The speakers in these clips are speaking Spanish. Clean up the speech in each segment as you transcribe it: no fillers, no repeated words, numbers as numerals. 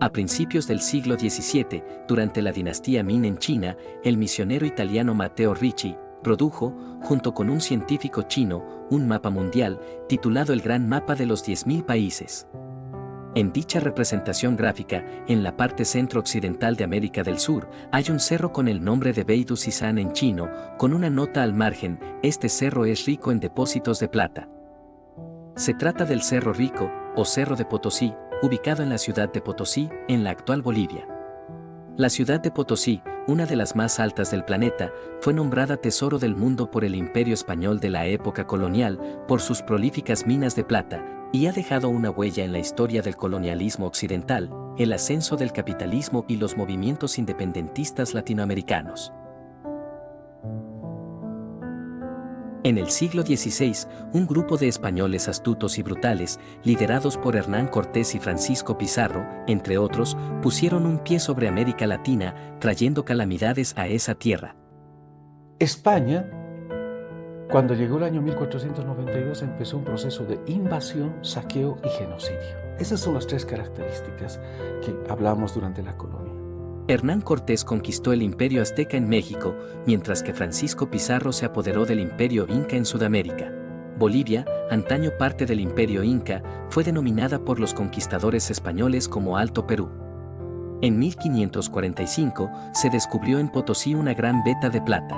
A principios del siglo XVII, durante la dinastía Ming en China, el misionero italiano Matteo Ricci produjo, junto con un científico chino, un mapa mundial, titulado El Gran Mapa de los 10.000 Países. En dicha representación gráfica, en la parte centro-occidental de América del Sur, hay un cerro con el nombre de Beidu Sisan en chino, con una nota al margen: este cerro es rico en depósitos de plata. Se trata del Cerro Rico, o Cerro de Potosí, ubicado en la ciudad de Potosí, en la actual Bolivia. La ciudad de Potosí, una de las más altas del planeta, fue nombrada Tesoro del Mundo por el Imperio Español de la época colonial, por sus prolíficas minas de plata, y ha dejado una huella en la historia del colonialismo occidental, el ascenso del capitalismo y los movimientos independentistas latinoamericanos. En el siglo XVI, un grupo de españoles astutos y brutales, liderados por Hernán Cortés y Francisco Pizarro, entre otros, pusieron un pie sobre América Latina, trayendo calamidades a esa tierra. España, cuando llegó el año 1492, empezó un proceso de invasión, saqueo y genocidio. Esas son las tres características que hablamos durante la colonia. Hernán Cortés conquistó el Imperio Azteca en México, mientras que Francisco Pizarro se apoderó del Imperio Inca en Sudamérica. Bolivia, antaño parte del Imperio Inca, fue denominada por los conquistadores españoles como Alto Perú. En 1545 se descubrió en Potosí una gran veta de plata.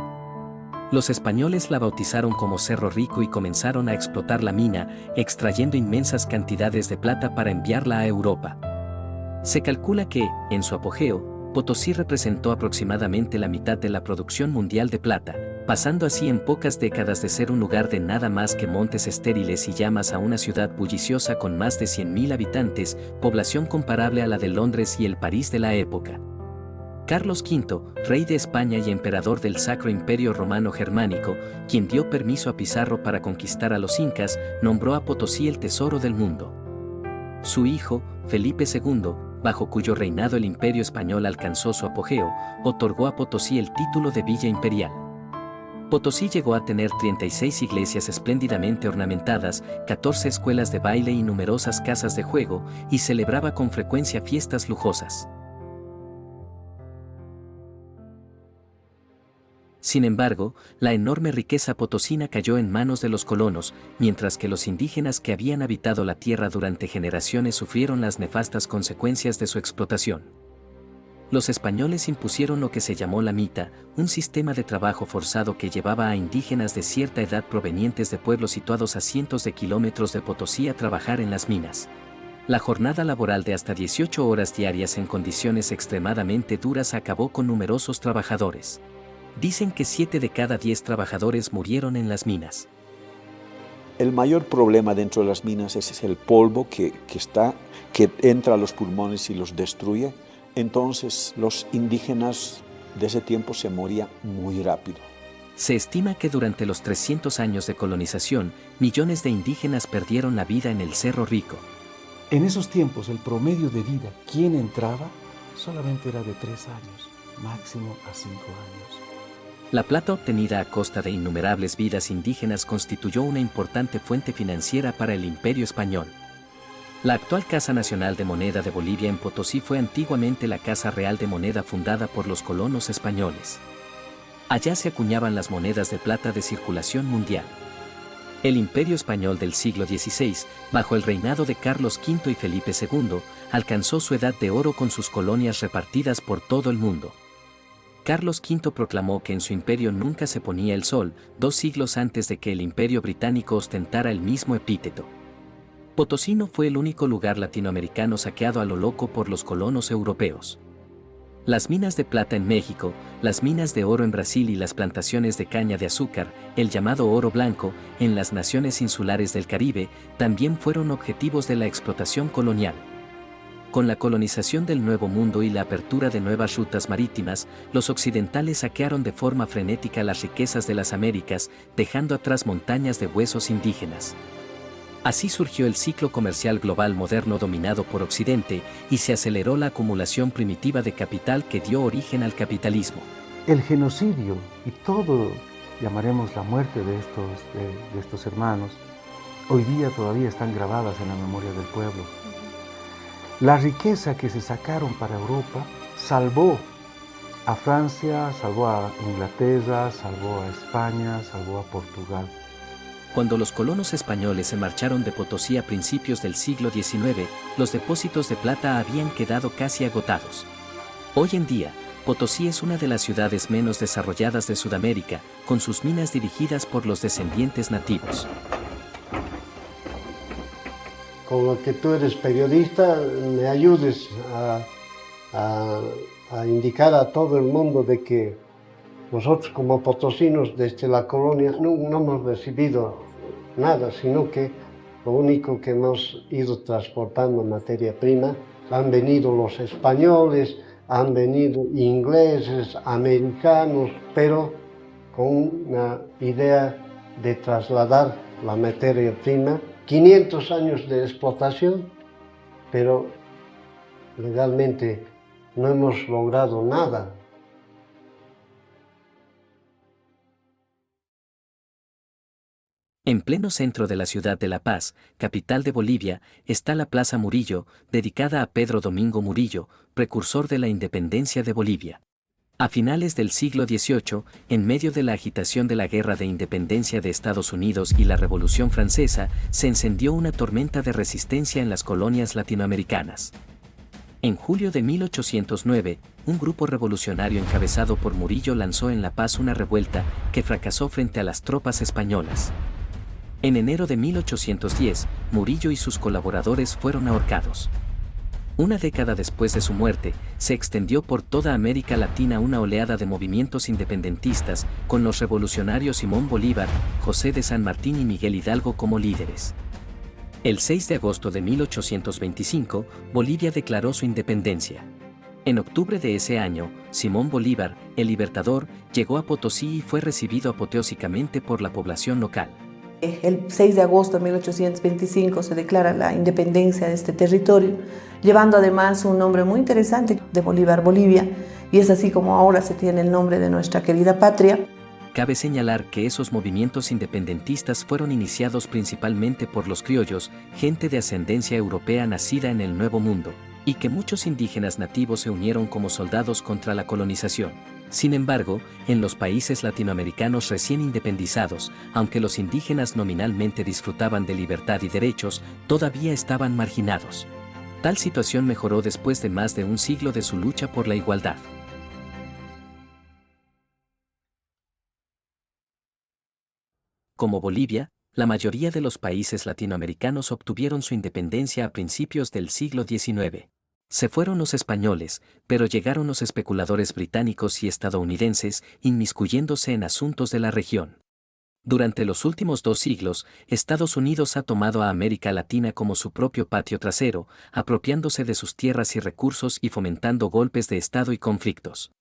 Los españoles la bautizaron como Cerro Rico y comenzaron a explotar la mina, extrayendo inmensas cantidades de plata para enviarla a Europa. Se calcula que, en su apogeo, Potosí representó aproximadamente la mitad de la producción mundial de plata, pasando así en pocas décadas de ser un lugar de nada más que montes estériles y llamas a una ciudad bulliciosa con más de 100.000 habitantes, población comparable a la de Londres y el París de la época. Carlos V, rey de España y emperador del Sacro Imperio Romano Germánico, quien dio permiso a Pizarro para conquistar a los incas, nombró a Potosí el tesoro del mundo. Su hijo, Felipe II, bajo cuyo reinado el Imperio Español alcanzó su apogeo, otorgó a Potosí el título de Villa Imperial. Potosí llegó a tener 36 iglesias espléndidamente ornamentadas, 14 escuelas de baile y numerosas casas de juego, y celebraba con frecuencia fiestas lujosas. Sin embargo, la enorme riqueza potosina cayó en manos de los colonos, mientras que los indígenas que habían habitado la tierra durante generaciones sufrieron las nefastas consecuencias de su explotación. Los españoles impusieron lo que se llamó la mita, un sistema de trabajo forzado que llevaba a indígenas de cierta edad provenientes de pueblos situados a cientos de kilómetros de Potosí a trabajar en las minas. La jornada laboral de hasta 18 horas diarias en condiciones extremadamente duras acabó con numerosos trabajadores. Dicen que 7 de cada 10 trabajadores murieron en las minas. El mayor problema dentro de las minas es el polvo que entra a los pulmones y los destruye. Entonces los indígenas de ese tiempo se morían muy rápido. Se estima que durante los 300 años de colonización, millones de indígenas perdieron la vida en el Cerro Rico. En esos tiempos el promedio de vida, quien entraba, solamente era de 3 años, máximo a 5 años. La plata obtenida a costa de innumerables vidas indígenas constituyó una importante fuente financiera para el Imperio Español. La actual Casa Nacional de Moneda de Bolivia en Potosí fue antiguamente la Casa Real de Moneda fundada por los colonos españoles. Allá se acuñaban las monedas de plata de circulación mundial. El Imperio Español del siglo XVI, bajo el reinado de Carlos V y Felipe II, alcanzó su edad de oro con sus colonias repartidas por todo el mundo. Carlos V proclamó que en su imperio nunca se ponía el sol, 2 siglos antes de que el Imperio Británico ostentara el mismo epíteto. Potosí no fue el único lugar latinoamericano saqueado a lo loco por los colonos europeos. Las minas de plata en México, las minas de oro en Brasil y las plantaciones de caña de azúcar, el llamado oro blanco, en las naciones insulares del Caribe, también fueron objetivos de la explotación colonial. Con la colonización del Nuevo Mundo y la apertura de nuevas rutas marítimas, los occidentales saquearon de forma frenética las riquezas de las Américas, dejando atrás montañas de huesos indígenas. Así surgió el ciclo comercial global moderno dominado por Occidente y se aceleró la acumulación primitiva de capital que dio origen al capitalismo. El genocidio y todo, llamaremos la muerte de estos hermanos, hoy día todavía están grabadas en la memoria del pueblo. La riqueza que se sacaron para Europa salvó a Francia, salvó a Inglaterra, salvó a España, salvó a Portugal. Cuando los colonos españoles se marcharon de Potosí a principios del siglo XIX, los depósitos de plata habían quedado casi agotados. Hoy en día, Potosí es una de las ciudades menos desarrolladas de Sudamérica, con sus minas dirigidas por los descendientes nativos. Con lo que tú eres periodista, me ayudes a indicar a todo el mundo de que nosotros como potosinos desde la colonia no hemos recibido nada, sino que lo único que hemos ido transportando materia prima, han venido los españoles, han venido ingleses, americanos, pero con una idea de trasladar la materia prima. 500 años de explotación, pero legalmente no hemos logrado nada. En pleno centro de la ciudad de La Paz, capital de Bolivia, está la Plaza Murillo, dedicada a Pedro Domingo Murillo, precursor de la independencia de Bolivia. A finales del siglo XVIII, en medio de la agitación de la Guerra de Independencia de Estados Unidos y la Revolución Francesa, se encendió una tormenta de resistencia en las colonias latinoamericanas. En julio de 1809, un grupo revolucionario encabezado por Murillo lanzó en La Paz una revuelta que fracasó frente a las tropas españolas. En enero de 1810, Murillo y sus colaboradores fueron ahorcados. Una década después de su muerte, se extendió por toda América Latina una oleada de movimientos independentistas, con los revolucionarios Simón Bolívar, José de San Martín y Miguel Hidalgo como líderes. El 6 de agosto de 1825, Bolivia declaró su independencia. En octubre de ese año, Simón Bolívar, el libertador, llegó a Potosí y fue recibido apoteósicamente por la población local. El 6 de agosto de 1825 se declara la independencia de este territorio, llevando además un nombre muy interesante de Bolívar, Bolivia, y es así como ahora se tiene el nombre de nuestra querida patria. Cabe señalar que esos movimientos independentistas fueron iniciados principalmente por los criollos, gente de ascendencia europea nacida en el Nuevo Mundo, y que muchos indígenas nativos se unieron como soldados contra la colonización. Sin embargo, en los países latinoamericanos recién independizados, aunque los indígenas nominalmente disfrutaban de libertad y derechos, todavía estaban marginados. Tal situación mejoró después de más de un siglo de su lucha por la igualdad. Como Bolivia, la mayoría de los países latinoamericanos obtuvieron su independencia a principios del siglo XIX. Se fueron los españoles, pero llegaron los especuladores británicos y estadounidenses, inmiscuyéndose en asuntos de la región. Durante los últimos 2 siglos, Estados Unidos ha tomado a América Latina como su propio patio trasero, apropiándose de sus tierras y recursos y fomentando golpes de Estado y conflictos.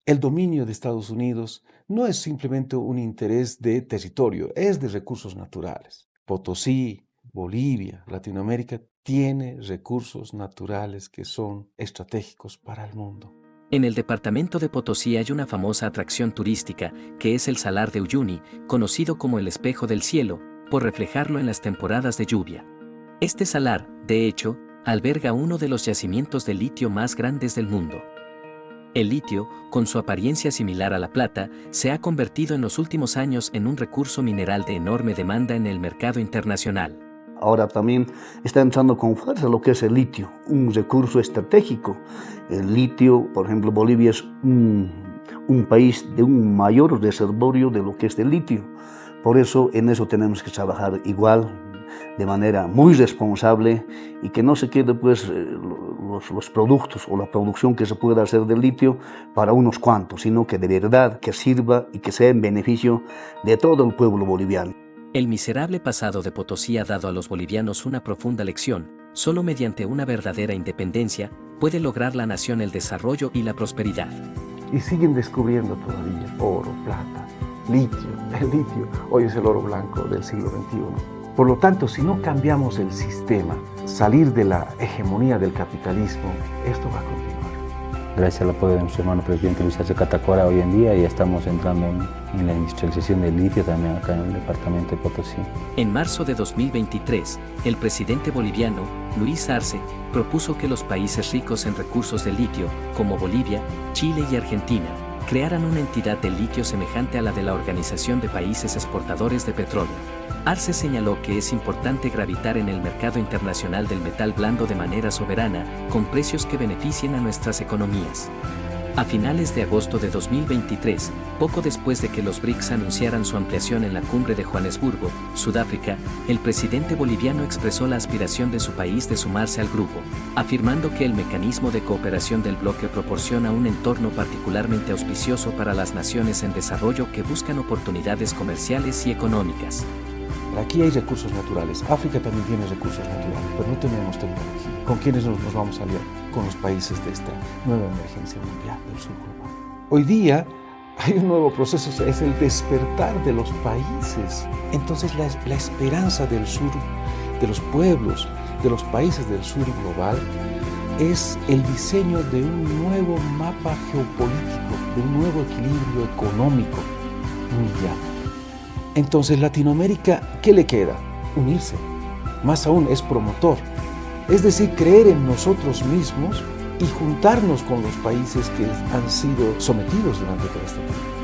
El dominio de Estados Unidos no es simplemente un interés de territorio, es de recursos naturales. Potosí, Bolivia, Latinoamérica tiene recursos naturales que son estratégicos para el mundo. En el departamento de Potosí hay una famosa atracción turística, que es el Salar de Uyuni, conocido como el espejo del cielo, por reflejarlo en las temporadas de lluvia. Este salar, de hecho, alberga uno de los yacimientos de litio más grandes del mundo. El litio, con su apariencia similar a la plata, se ha convertido en los últimos años en un recurso mineral de enorme demanda en el mercado internacional. Ahora también está entrando con fuerza lo que es el litio, un recurso estratégico. El litio, por ejemplo, Bolivia es un país de un mayor reservorio de lo que es el litio. Por eso en eso tenemos que trabajar igual, de manera muy responsable, y que no se quede pues los productos o la producción que se pueda hacer del litio para unos cuantos, sino que de verdad que sirva y que sea en beneficio de todo el pueblo boliviano. El miserable pasado de Potosí ha dado a los bolivianos una profunda lección. Solo mediante una verdadera independencia puede lograr la nación el desarrollo y la prosperidad. Y siguen descubriendo todavía oro, plata, litio. El litio hoy es el oro blanco del siglo XXI. Por lo tanto, si no cambiamos el sistema, salir de la hegemonía del capitalismo, esto va a continuar. gracias al apoyo de nuestro hermano presidente Luis Arce Catacora, hoy en día ya estamos entrando en la industrialización del litio también acá en el departamento de Potosí. En marzo de 2023, el presidente boliviano, Luis Arce, propuso que los países ricos en recursos de litio, como Bolivia, Chile y Argentina, crearan una entidad de litio semejante a la de la Organización de Países Exportadores de Petróleo. Arce señaló que es importante gravitar en el mercado internacional del metal blando de manera soberana, con precios que beneficien a nuestras economías. A finales de agosto de 2023, poco después de que los BRICS anunciaran su ampliación en la cumbre de Johannesburgo, Sudáfrica, el presidente boliviano expresó la aspiración de su país de sumarse al grupo, afirmando que el mecanismo de cooperación del bloque proporciona un entorno particularmente auspicioso para las naciones en desarrollo que buscan oportunidades comerciales y económicas. Aquí hay recursos naturales. África también tiene recursos naturales, pero no tenemos tecnología. ¿Con quiénes nos vamos a aliar? Con los países de esta nueva emergencia mundial del sur global. Hoy día hay un nuevo proceso, es el despertar de los países. Entonces la esperanza del sur, de los pueblos, de los países del sur global, es el diseño de un nuevo mapa geopolítico, de un nuevo equilibrio económico mundial. Entonces Latinoamérica, ¿qué le queda? Unirse. Más aún, es promotor. Es decir, creer en nosotros mismos y juntarnos con los países que han sido sometidos durante todo este tiempo.